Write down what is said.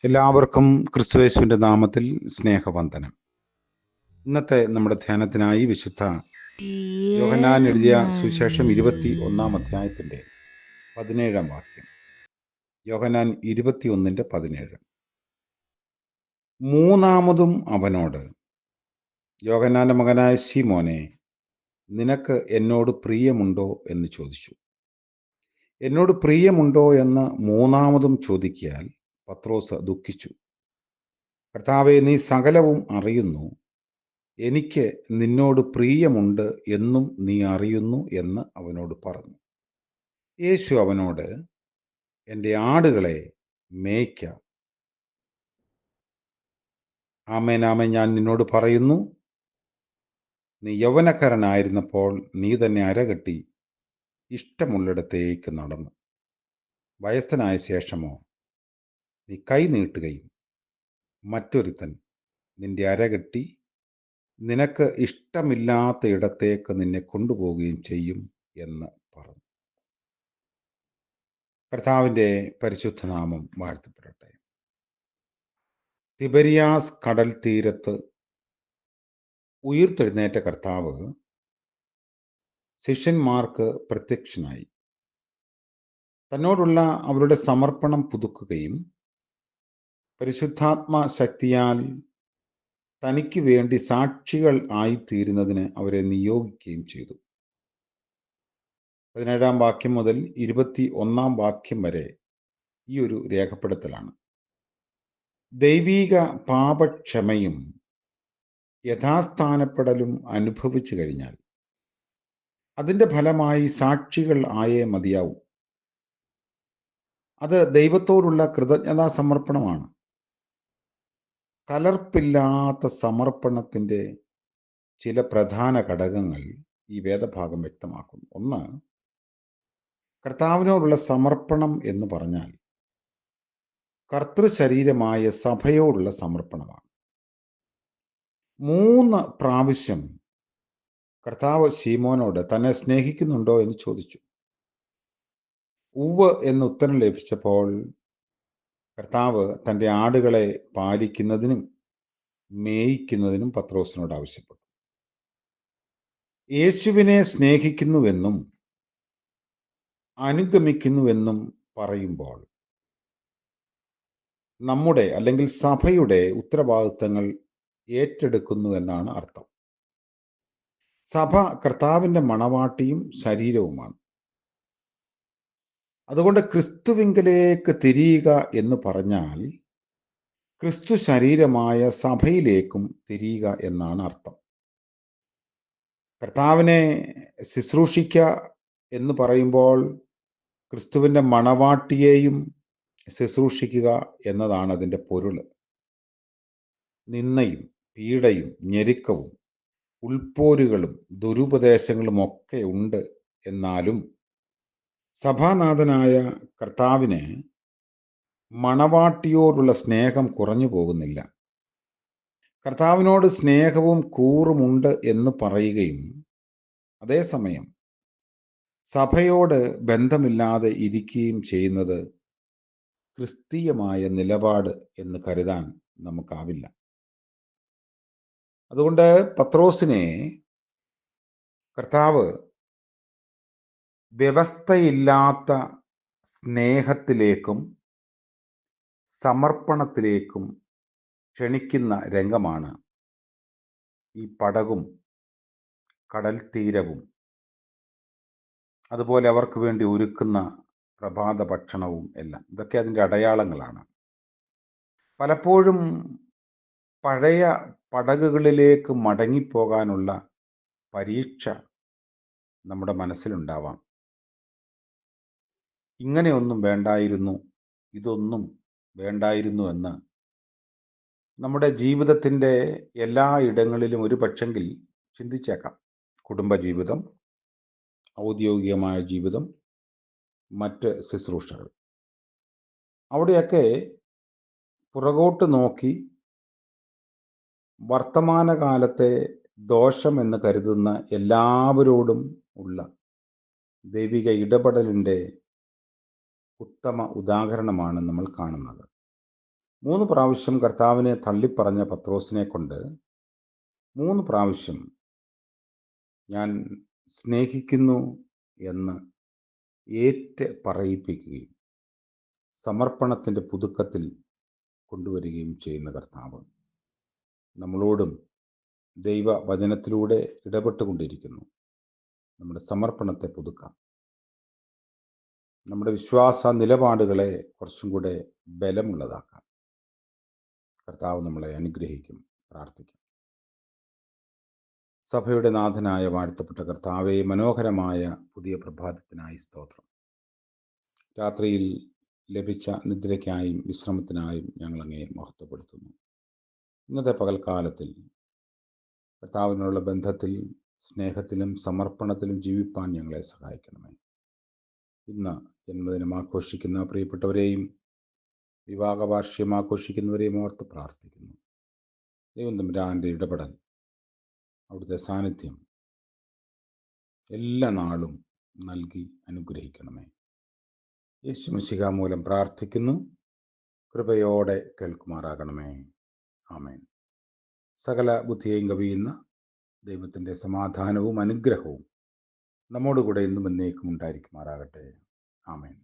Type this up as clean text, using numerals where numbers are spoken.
എല്ലാവർക്കും ക്രിസ്തുയേശുവിൻ്റെ നാമത്തിൽ സ്നേഹവന്ദനം. ഇന്നത്തെ നമ്മുടെ ധ്യാനത്തിനായി വിശുദ്ധ യോഹന്നാൻ എഴുതിയ സുവിശേഷം 21 അധ്യായത്തിൻ്റെ 17 വാക്യം. യോഹന്നാൻ 21:17. മൂന്നാമതും അവനോട്, യോഹന്നാന്റെ മകനായ ശിമോനെ, നിനക്ക് എന്നോട് പ്രിയമുണ്ടോ എന്ന് ചോദിച്ചു. എന്നോട് പ്രിയമുണ്ടോ എന്ന് മൂന്നാമതും ചോദിക്കിയാൽ പത്രോസ് ദുഃഖിച്ചു. കർത്താവേ, നീ സകലവും അറിയുന്നു, എനിക്ക് നിന്നോട് പ്രിയമുണ്ട് എന്നും നീ അറിയുന്നു എന്ന് അവനോട് പറഞ്ഞു. യേശു അവനോട്, എൻ്റെ ആടുകളെ മേയ്ക്ക. ആമേൻ ആമേൻ, ഞാൻ നിന്നോട് പറയുന്നു, നീ യൗവനക്കാരനായിരുന്നപ്പോൾ നീ തന്നെ അരകെട്ടി ഇഷ്ടമുള്ളിടത്തേക്ക് നടന്നു. വയസ്സനായ ശേഷമോ നീ കൈ നീട്ടുകയും മറ്റൊരുത്തൻ നിന്റെ അരകെട്ടി നിനക്ക് ഇഷ്ടമില്ലാത്ത ഇടത്തേക്ക് നിന്നെ കൊണ്ടുപോവുകയും ചെയ്യും എന്ന് പറഞ്ഞു. കർത്താവിൻ്റെ പരിശുദ്ധനാമം വാഴ്ത്തപ്പെടട്ടെ. തിബരിയാസ് കടൽ തീരത്ത് ഉയിർത്തെഴുന്നേറ്റ കർത്താവ് ശിഷ്യന്മാർക്ക് പ്രത്യക്ഷനായി തന്നോടുള്ള അവരുടെ സമർപ്പണം പുതുക്കുകയും പരിശുദ്ധാത്മ ശക്തിയാൽ തനിക്ക് വേണ്ടി സാക്ഷികൾ ആയിത്തീരുന്നതിന് അവരെ നിയോഗിക്കുകയും ചെയ്തു. 17 വാക്യം മുതൽ 21 വാക്യം വരെ ഈ ഒരു രേഖപ്പെടുത്തലാണ്. ദൈവീക പാപക്ഷമയും യഥാസ്ഥാനപ്പെടലും അനുഭവിച്ചു കഴിഞ്ഞാൽ അതിൻ്റെ ഫലമായി സാക്ഷികൾ ആയേ മതിയാവും. അത് ദൈവത്തോടുള്ള കൃതജ്ഞതാ സമർപ്പണമാണ്. കലർപ്പില്ലാത്ത സമർപ്പണത്തിൻ്റെ ചില പ്രധാന ഘടകങ്ങൾ ഈ വേദഭാഗം വ്യക്തമാക്കുന്നു. ഒന്ന്, കർത്താവിനോടുള്ള സമർപ്പണം എന്ന് പറഞ്ഞാൽ കർത്തൃശരീരമായ സഭയോടുള്ള സമർപ്പണമാണ്. 3 പ്രാവശ്യം കർത്താവ് ശീമോനോട് തന്നെ സ്നേഹിക്കുന്നുണ്ടോ എന്ന് ചോദിച്ചു. ഉവ്വ് എന്ന് ഉത്തരം ലഭിച്ചപ്പോൾ കർത്താവ് തൻ്റെ ആടുകളെ പാലിക്കുന്നതിനും മേയിക്കുന്നതിനും പത്രോസിനോട് ആവശ്യപ്പെട്ടു. യേശുവിനെ സ്നേഹിക്കുന്നുവെന്നും അനുഗമിക്കുന്നുവെന്നും പറയുമ്പോൾ നമ്മുടെ അല്ലെങ്കിൽ സഭയുടെ ഉത്തരവാദിത്തങ്ങൾ ഏറ്റെടുക്കുന്നു എന്നാണ് അർത്ഥം. സഭ കർത്താവിൻ്റെ മണവാട്ടിയും ശരീരവുമാണ്. അതുകൊണ്ട് ക്രിസ്തുവിങ്കലേക്ക് തിരിയുക എന്ന് പറഞ്ഞാൽ ക്രിസ്തു ശരീരമായ സഭയിലേക്കും തിരിയുക എന്നാണ് അർത്ഥം. കർത്താവിനെ ശുശ്രൂഷിക്കുക എന്ന് പറയുമ്പോൾ ക്രിസ്തുവിൻ്റെ മണവാട്ടിയെയും ശുശ്രൂഷിക്കുക എന്നതാണ് അതിൻ്റെ പൊരുൾ. നിന്ദയും പീഡയും ഞെരുക്കവും ഉൾപ്പോരുകളും ദുരുപദേശങ്ങളും ഒക്കെ ഉണ്ട്. എന്നാലും സഭാനാഥനായ കർത്താവിന് മണവാട്ടിയോടുള്ള സ്നേഹം കുറഞ്ഞു പോകുന്നില്ല. കർത്താവിനോട് സ്നേഹവും കൂറുമുണ്ട് എന്ന് പറയുകയും അതേസമയം സഭയോട് ബന്ധമില്ലാതെ ഇരിക്കുകയും ചെയ്യുന്നത് ക്രിസ്തീയമായ നിലപാട് എന്ന് കരുതാൻ നമുക്കാവില്ല. അതുകൊണ്ട് പത്രോസിനെ കർത്താവ് വ്യവസ്ഥയില്ലാത്ത സ്നേഹത്തിലേക്കും സമർപ്പണത്തിലേക്കും ക്ഷണിക്കുന്ന രംഗമാണ് ഈ പടകും കടൽ തീരവും അതുപോലെ അവർക്ക് വേണ്ടി ഒരുക്കുന്ന പ്രഭാത ഭക്ഷണവും എല്ലാം. ഇതൊക്കെ അതിൻ്റെ അടയാളങ്ങളാണ്. പലപ്പോഴും പഴയ പടകുകളിലേക്ക് മടങ്ങിപ്പോകാനുള്ള പരീക്ഷ നമ്മുടെ മനസ്സിലുണ്ടാവാം. ഇങ്ങനെയൊന്നും വേണ്ടായിരുന്നു, ഇതൊന്നും വേണ്ടായിരുന്നു എന്ന് നമ്മുടെ ജീവിതത്തിൻ്റെ എല്ലാ ഇടങ്ങളിലും ഒരു പക്ഷെങ്കിൽ ചിന്തിച്ചേക്കാം. കുടുംബജീവിതം, ഔദ്യോഗികമായ ജീവിതം, മറ്റ് ശുശ്രൂഷകൾ, അവിടെയൊക്കെ പുറകോട്ട് നോക്കി വർത്തമാനകാലത്തെ ദോഷമെന്ന് കരുതുന്ന എല്ലാവരോടും ഉള്ള ദൈവിക ഇടപെടലിൻ്റെ ഉത്തമ ഉദാഹരണമാണ് നമ്മൾ കാണുന്നത്. 3 പ്രാവശ്യം കർത്താവിനെ തള്ളിപ്പറഞ്ഞ പത്രോസിനെ കൊണ്ട് 3 പ്രാവശ്യം ഞാൻ സ്നേഹിക്കുന്നു എന്ന് ഏറ്റ് പറയിപ്പിക്കുകയും സമർപ്പണത്തിൻ്റെ പുതുക്കത്തിൽ കൊണ്ടുവരികയും ചെയ്യുന്ന കർത്താവ് നമ്മളോടും ദൈവവചനത്തിലൂടെ ഇടപെട്ടുകൊണ്ടിരിക്കുന്നു. നമ്മുടെ സമർപ്പണത്തെ പുതുക്കാം, നമ്മുടെ വിശ്വാസ നിലപാടുകളെ കുറച്ചും കൂടെ ബലമുള്ളതാക്കാം. കർത്താവ് നമ്മളെ അനുഗ്രഹിക്കും. പ്രാർത്ഥിക്കാം. സഭയുടെ നാഥനായ വാഴ്ത്തപ്പെട്ട കർത്താവെ, മനോഹരമായ പുതിയ പ്രഭാതത്തിനായി സ്തോത്രം. രാത്രിയിൽ ലഭിച്ച നിദ്രയ്ക്കായും വിശ്രമത്തിനായും ഞങ്ങൾ അങ്ങയെ മഹത്വപ്പെടുത്തുന്നു. ഇന്നത്തെ പകൽക്കാലത്തിൽ കർത്താവിനുള്ള ബന്ധത്തിൽ, സ്നേഹത്തിലും സമർപ്പണത്തിലും ജീവിപ്പാൻ ഞങ്ങളെ സഹായിക്കണമേ. ഇന്ന് ജന്മദിനം ആഘോഷിക്കുന്ന പ്രിയപ്പെട്ടവരെയും വിവാഹ വാർഷികം ആഘോഷിക്കുന്നവരെയും ഓർത്ത് പ്രാർത്ഥിക്കുന്നു. ദൈവം തമ്പുരാൻ്റെ ഇടപെടൽ, അവിടുത്തെ സാന്നിധ്യം എല്ലാ നാളും നൽകി അനുഗ്രഹിക്കണമേ. യേശു മിശിഹാ മൂലം പ്രാർത്ഥിക്കുന്നു. കൃപയോടെ കേൾക്കുമാറാകണമേ. ആമേൻ. സകല ബുദ്ധിയെയും കവിയുന്ന ദൈവത്തിൻ്റെ സമാധാനവും അനുഗ്രഹവും നമ്മോടുകൂടെ ഇന്നും എന്നേക്കും ഉണ്ടായിരിക്കുമാറാകട്ടെ. ആമേൻ.